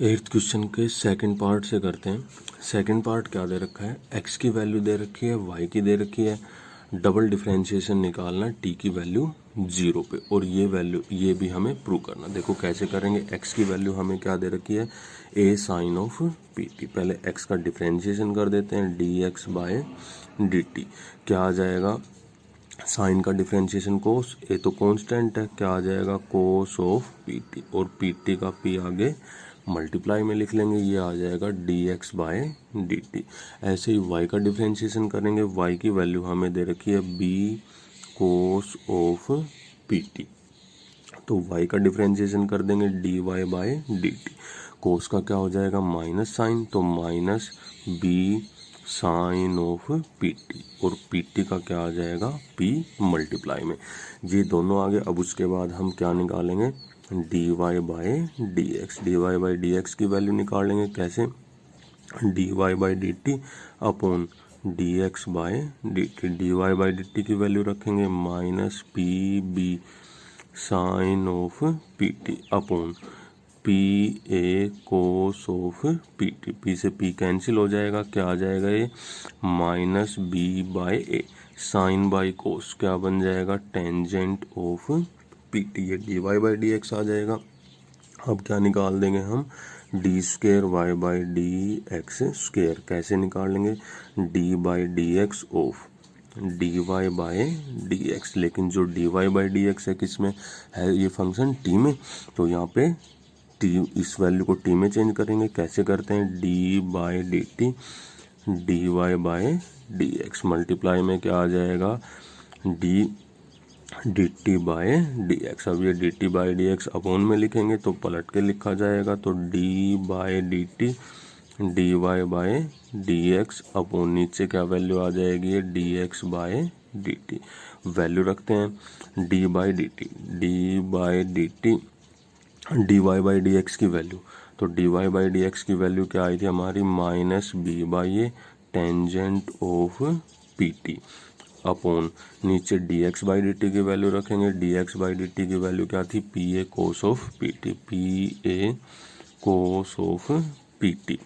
Eighth question के second part से करते हैं। सेकंड पार्ट क्या दे रखा है, एक्स की वैल्यू दे रखी है, वाई की दे रखी है, डबल डिफरेंशिएशन निकालना टी की वैल्यू 0 पे, और ये वैल्यू ये भी हमें प्रूव करना। देखो कैसे करेंगे। एक्स की वैल्यू हमें क्या दे रखी है, a sine of P t. पहले एक्स का डिफरेंशिएशन कर देते हैं, d x by D t. क्या आ जाएगा, साइन का डिफरेंशिएशन कोस, ए तो कांस्टेंट है, क्या आ जाएगा कोस ऑफ पी टी, और पी टी का पी आगे मल्टीप्लाई में लिख लेंगे, ये आ जाएगा D x by D T. ऐसे ही वाई का डिफरेंशिएशन करेंगे, वाई की वैल्यू हमें दे रखी है B cos of P T, तो वाई का डिफरेंशिएशन कर देंगे D Y by D T. Cos का क्या हो जाएगा माइनस साइन, तो minus B sine of P T, और पी टी का क्या आ जाएगा पी मल्टीप्लाई में, ये दोनों आगे। अब उसके बाद हम क्या निकालेंगे, d Y by D x. D Y by D x की वैल्यू निकालेंगे कैसे, d Y by D t upon d x by D t. D Y by D T की वैल्यू रखेंगे minus p b sine of P T upon p A cos of P T. P से P cancel हो जाएगा, क्या आ जाएगा ये minus b by a sine by cos, क्या बन जाएगा टेंजेंट ऑफ पी टी। ये D Y by D X आ जाएगा। अब क्या निकाल देंगे हम, D square Y by D x square. कैसे निकाल लेंगे, D by D x of D Y by D X. लेकिन जो D Y by D X है किसमें है, ये फंक्शन टी में, तो यहाँ पे टी, इस वैल्यू को टी में चेंज करेंगे। कैसे करते हैं, d by D t D Y by D x multiply में क्या आ जाएगा d d t by D x. अब ये d t by D x upon में लिखेंगे तो पलट के लिखा जाएगा, तो d by D t D Y by D x upon नीचे क्या वैल्यू आ जाएगी d x by D t. Value रखते हैं d by D t d by D t D Y by D x की वैल्यू, तो D Y by D x की value क्या आई थी हमारी minus B by A tangent of P T upon नीचे D x by D T की value रखेंगे। D x by D T की वैल्यू क्या थी, P A cos of P T, P A cos of P T.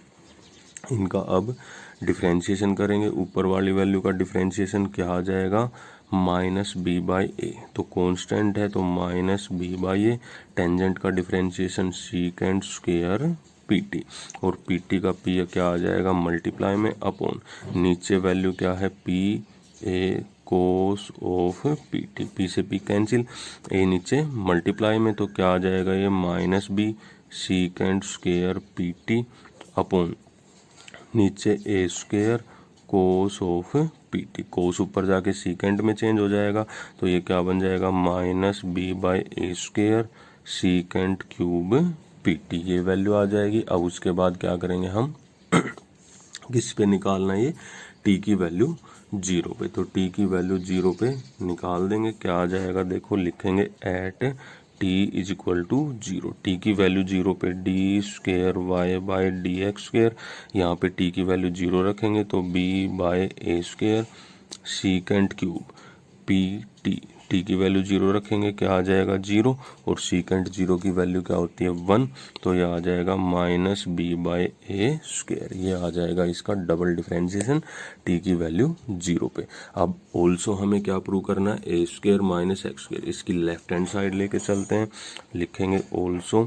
इनका अब differentiation करेंगे, ऊपर वाली वैल्यू का डिफरेंशिएशन क्या आ जाएगा माइनस बी बाई ए, तो कांस्टेंट है तो minus B by A, tangent का differentiation secant square P T, और पी टी का पी क्या आ जाएगा मल्टीप्लाई में अपॉन नीचे वैल्यू क्या है P A cos of P T. P से पी कैंसिल, ए नीचे मल्टीप्लाई में, तो क्या आ जाएगा ये minus B secant square P T upon नीचे A square cos of P T. Cos ऊपर जाके सीकेंड में चेंज हो जाएगा, तो ये क्या बन जाएगा minus B by a square सीकेंड क्यूब पी टी, ये वैल्यू आ जाएगी। अब उसके बाद क्या करेंगे हम किस पे निकालना है, ये टी की वैल्यू 0 पे, तो टी की वैल्यू 0 पे निकाल देंगे। क्या आ जाएगा देखो, लिखेंगे at t is equal to 0। T की वैल्यू 0 पे d square Y by D x square, यहाँ पे टी की वैल्यू 0 रखेंगे तो बी बाई ए स्क्वेयर सीकेंड क्यूब पी टी। टी की वैल्यू 0 रखेंगे, क्या आ जाएगा 0, और सीकेंड 0 की वैल्यू क्या होती है 1, तो यह आ जाएगा minus B by a square. ये आ जाएगा इसका डबल डिफरेंशिएशन टी की वैल्यू 0 पे। अब ऑल्सो हमें क्या प्रूव करना है, ए स्क्वेयर माइनस एक्स स्क्वेयर। इसकी लेफ्ट हैंड साइड लेके चलते हैं, लिखेंगे ऑल्सो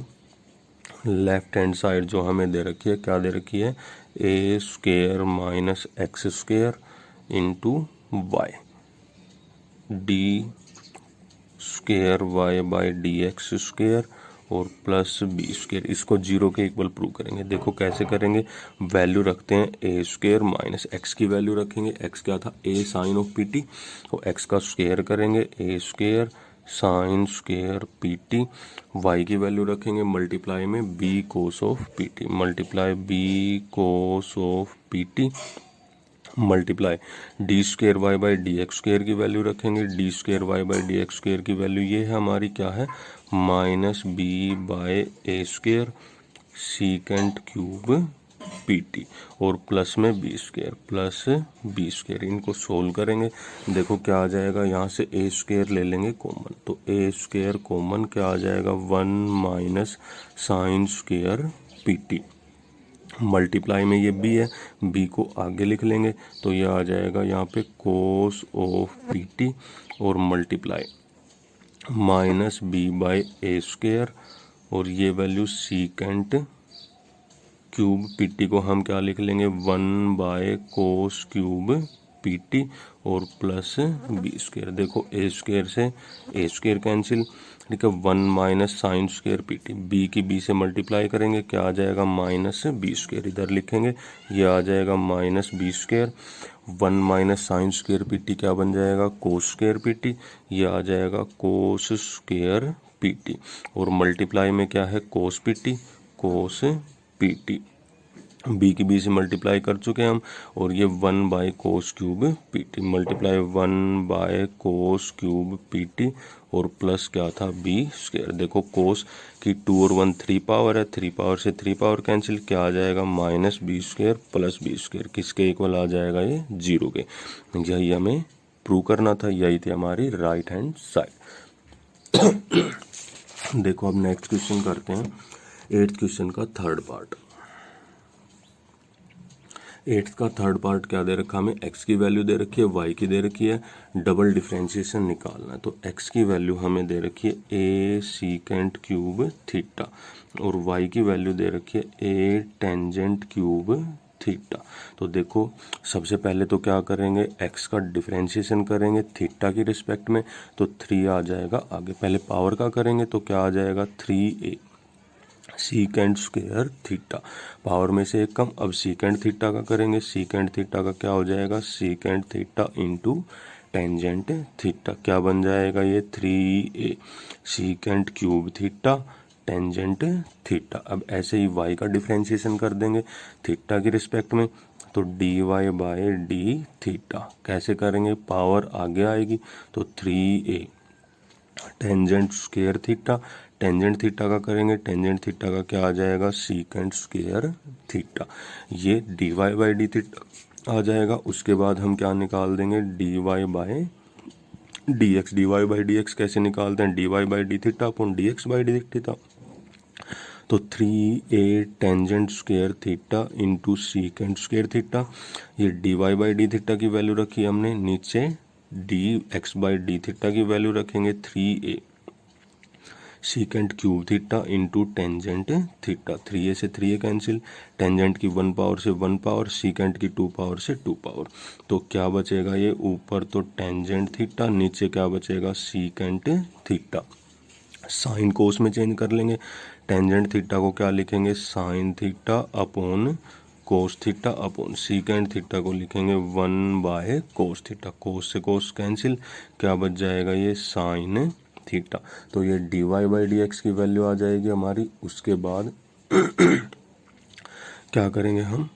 लेफ्ट हैंड साइड जो हमें दे रखी है, क्या दे रखी है ए square minus x square into Y D square Y by D x square और प्लस बी स्क्वेयर। इसको 0 के इक्वल प्रूव करेंगे। देखो कैसे करेंगे, वैल्यू रखते हैं ए स्क्वेयर माइनस एक्स की वैल्यू रखेंगे, एक्स क्या था A sine of P T, तो एक्स का स्क्वेयर करेंगे A square sine square P T. Y की वैल्यू रखेंगे मल्टीप्लाई में B cos of P T multiply B cos of P T multiply D square Y by D x square की value रखेंगे। D square Y by D x square की value ये है हमारी, क्या है minus B by a square सीकेंड cube p T, और प्लस में बी स्क्वेयर। इनको सोल्व करेंगे, देखो क्या आ जाएगा, यहाँ से ए स्क्वेयर ले लेंगे कॉमन, तो ए स्क्वेयर कॉमन क्या आ जाएगा 1 minus sine square PT, multiply में ये b है, b को आगे लिख लेंगे तो ये आ जाएगा यहाँ पे कोस ऑफ PT और multiply minus b by a square और ये वैल्यू सीकेंट क्यूब PT को हम क्या लिख लेंगे 1 बाय कोस क्यूब PT और प्लस बी स्क्वायर। देखो ए स्क्वायर से ए स्क्वायर कैंसिल, ठीक है, 1 minus sine square PT, b की बी से मल्टीप्लाई करेंगे क्या आ जाएगा माइनस बी स्क्वायर, इधर लिखेंगे ये आ जाएगा minus b square. 1 minus sine square PT क्या बन जाएगा कोस स्क्वायर PT, ये आ जाएगा कोस स्क्वायर PT और मल्टीप्लाई में क्या है कोस PT, बी की बी से मल्टीप्लाई कर चुके हैं हम और ये 1 by cos cube PT, multiply 1 by cos cube PT और प्लस क्या था बी स्क्वायर। देखो कोस की 2 और 1 3 पावर है, 3 पावर से 3 पावर कैंसिल, क्या आ जाएगा minus b square plus b square, किसके इक्वल आ जाएगा ये 0 के। यही हमें प्रूव करना था, यही थी हमारी राइट हैंड साइड। देखो अब नेक्स्ट क्वेश्चन करते हैं 8th क्वेश्चन का थर्ड पार्ट। 8th का थर्ड पार्ट क्या दे रखा हमें, x की वैल्यू दे रखी है, y की दे रखी है, डबल डिफरेंशिएशन निकालना है। तो x की वैल्यू हमें दे रखी है a सीकेंट क्यूब थीटा और y की वैल्यू दे रखी है a टेंजेंट क्यूब थीटा। तो देखो सबसे पहले तो क्या करेंगे x का डिफरेंशिएशन करेंगे थीटा की रिस्पेक्ट में, तो 3 आ जाएगा आगे, पहले पावर का करेंगे तो क्या आ जाएगा 3a secant square theta, power में से एक कम। अब सीकेंट थीटा का करेंगे, सीकेंट थीटा का क्या हो जाएगा secant theta into tangent theta, क्या बन जाएगा ये 3a secant cube theta tangent theta. अब ऐसे ही y का डिफरेंशिएशन कर देंगे थीटा की रिस्पेक्ट में, तो dy बाय डी थीटा कैसे करेंगे, पावर आगे आएगी तो 3a tangent square theta, tangent theta का करेंगे, टेंजेंट थीटा का क्या आ जाएगा सीकेंट स्क्वायर थीटा, ये dy बाई डी थीटा आ जाएगा। उसके बाद हम क्या निकाल देंगे dy by dx, dy by dx कैसे निकालते हैं dy by D theta upon dx by D theta, तो 3a tangent square theta into secant square theta, ये dy बाई डी थीटा की वैल्यू रखी हमने, नीचे dx बाई डी थीटा की वैल्यू रखेंगे 3a secant cube theta into tangent theta, 3a से 3a cancel, tangent की 1 पावर से 1 पावर, सीकेंट की 2 पावर से 2 पावर, तो क्या बचेगा ये ऊपर तो टेंजेंट थीटा, नीचे क्या बचेगा सीकेंट थीटा। साइन को उसमें चेंज कर लेंगे, टेंजेंट थीटा को क्या लिखेंगे sign theta upon cos theta upon secant theta को लिखेंगे 1 बाय कोस थीटा, कोस से कोस कैंसिल, क्या बच जाएगा ये साइन थीटा। तो ये dy बाई डी एक्स की वैल्यू आ जाएगी हमारी। उसके बाद क्या करेंगे हम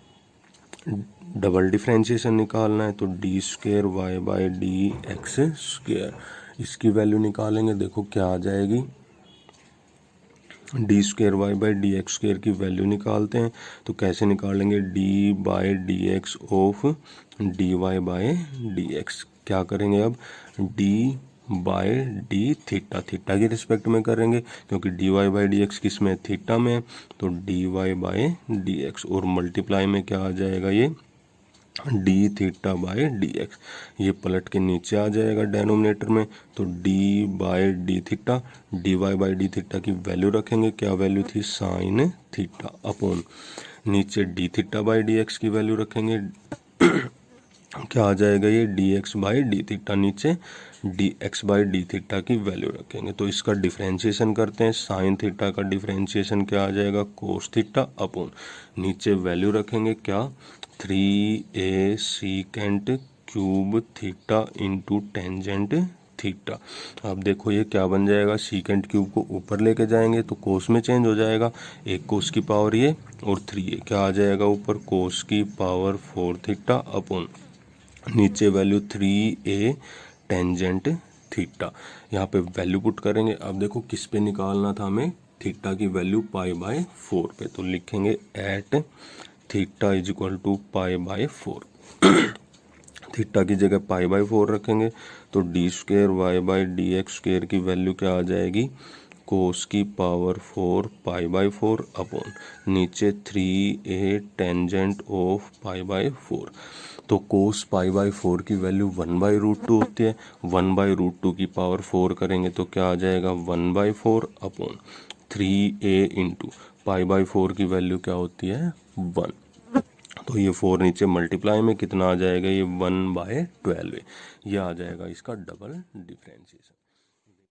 डबल डिफरेंशिएशन निकालना है, तो d square y by D x square, इसकी वैल्यू निकालेंगे। देखो क्या आ जाएगी d square y by D x square की वैल्यू निकालते हैं, तो कैसे निकालेंगे d by D x of D Y by D x, क्या करेंगे अब d by D theta, theta की रिस्पेक्ट में करेंगे क्योंकि d Y by D x किस में थीटा में, तो D Y by D x और मल्टीप्लाई में क्या आ जाएगा ये D theta by D X, ये पलट के नीचे आ जाएगा डेनोमिनेटर में, तो D by D theta, D Y by D theta की वैल्यू रखेंगे, क्या वैल्यू थी साइन थीटा अपॉन नीचे D theta by D x की वैल्यू रखेंगे क्या आ जाएगा ये D x by D theta, नीचे D x by D theta की वैल्यू रखेंगे। तो इसका डिफरेंशिएशन करते हैं, साइन थीटा का डिफरेंशिएशन क्या आ जाएगा कोस थीटा अपॉन नीचे वैल्यू रखेंगे क्या 3a secant cube theta into tangent theta. अब देखो ये क्या बन जाएगा सीकेंट क्यूब को ऊपर लेके जाएंगे तो कोस में चेंज हो जाएगा, एक कोस की पावर ये और 3a, क्या आ जाएगा ऊपर कोस की पावर 4 थीटा अपॉन नीचे वैल्यू 3a टेंजेंट थीटा, यहाँ पे वैल्यू पुट करेंगे। अब देखो किस पे निकालना था हमें थीटा की वैल्यू पाई बाय 4 पे, तो लिखेंगे at theta is equal to pi by 4 theta की जगह पाई बाय 4 रखेंगे तो d square y by D x square की वैल्यू क्या आ जाएगी कोस की पावर 4 पाई बाई 4 अपॉन नीचे 3a tangent of pi by 4। तो कोस पाई बाई 4 की वैल्यू 1/√2 होती है। 1/√2 की पावर 4 करेंगे तो क्या आ जाएगा 1/4 upon 3a into pi by 4 की वैल्यू क्या होती है 1। तो ये 4 नीचे मल्टीप्लाई में कितना आ जाएगा, ये 1/12 ये आ जाएगा इसका डबल डिफरेंशिएशन।